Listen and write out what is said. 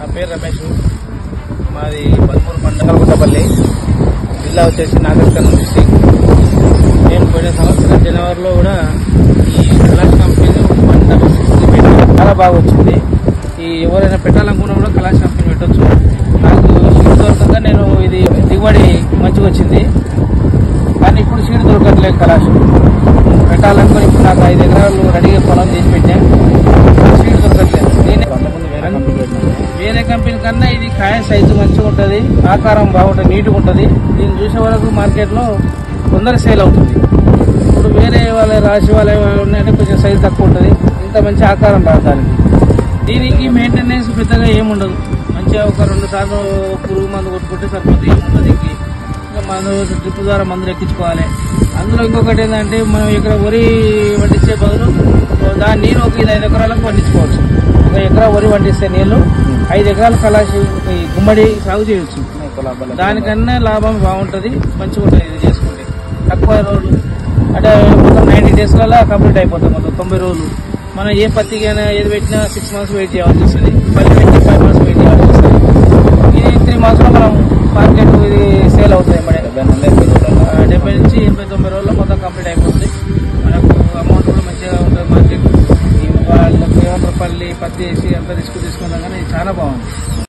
నా పేరు రమేష్. మాది పదమూరు మండలం గుట్టపల్లి, జిల్లా వచ్చేసి నాగరికర్నూలు డిస్ట్రిక్ట్. నేను పోయిన సంవత్సరం జనవరిలో కూడా ఈ కలాష్ కంపెనీ పంట చాలా బాగా వచ్చింది. ఈ ఎవరైనా పెట్టాలనుకున్నా కూడా కలాష్ కంపెనీ పెట్టవచ్చు. నాకు సీడ్ దొరకక నేను ఇది దిగుబడి మంచిగా వచ్చింది, కానీ ఇప్పుడు సీడ్ దొరకట్లేదు. కలాష్ పెట్టాలనుకుని ఇప్పుడు నాకు 5 ఎకరాలు రెడీగా పొలం చేసి పెట్టాను, సీడ్ దొరకట్లేదు. వేరే కంపెనీ కన్నా ఇది కాయ సైజు మంచిగా ఉంటుంది, ఆకారం బాగుంటుంది, నీట్గా ఉంటుంది. దీన్ని చూసే వరకు మార్కెట్లో తొందరగా సేల్ అవుతుంది. ఇప్పుడు వేరే వాళ్ళ రాశి వాళ్ళ ఉన్నాయంటే కొంచెం సైజు తక్కువ ఉంటుంది, ఇంత మంచి ఆకారం రాదు దానికి. దీనికి మెయింటెనెన్స్ పెద్దగా ఏముండదు, మంచిగా ఒక 2 సార్లు పురుగు మందు కొట్టుకుంటే సరిపోతుంది. ఏముంటుంది ఇంకా మందు డ్రిప్ ద్వారా మందులు ఎక్కించుకోవాలి. అందులో ఇంకొకటి ఏంటంటే మనం ఇక్కడ వరి వండించే బదులు దాని నీరు ఒక 5 ఎకరాలకు వండించుకోవచ్చు. 1 ఎకరా వరి వండిస్తే నీళ్లు 5 ఎకరాల కలాషి గుమ్మడి సాగు చేయొచ్చు. దానికన్నా లాభం బాగుంటుంది, మంచిగా ఉంటుంది. ఇది చేసుకుంటే తక్కువ రోజులు అంటే మొత్తం 90 డేస్లలో కంప్లీట్ అయిపోతుంది. మొత్తం 90 రోజులు. మనం ఏ పత్తికి అయినా ఏది పెట్టినా 6 మంత్స్ వెయిట్ చేయాల్సి వస్తుంది, పత్తి పెట్టి 5 మంత్స్ వెయిట్ చేయాల్సి వస్తుంది. ఇది 3 మంత్స్లో మనం మార్కెట్ ఇది సేల్ అవుతుంది. 70 నుంచి 80-90 రోజుల్లో మొత్తం కంప్లీట్ అయిపోతుంది. మనకు అమౌంట్ కూడా మంచిగా ఉంటుంది. మార్కెట్ 300 రూపాయలు పత్తి వేసి అంత రిస్క్ తీసుకున్నాం, కానీ ఇది చాలా బాగుంది.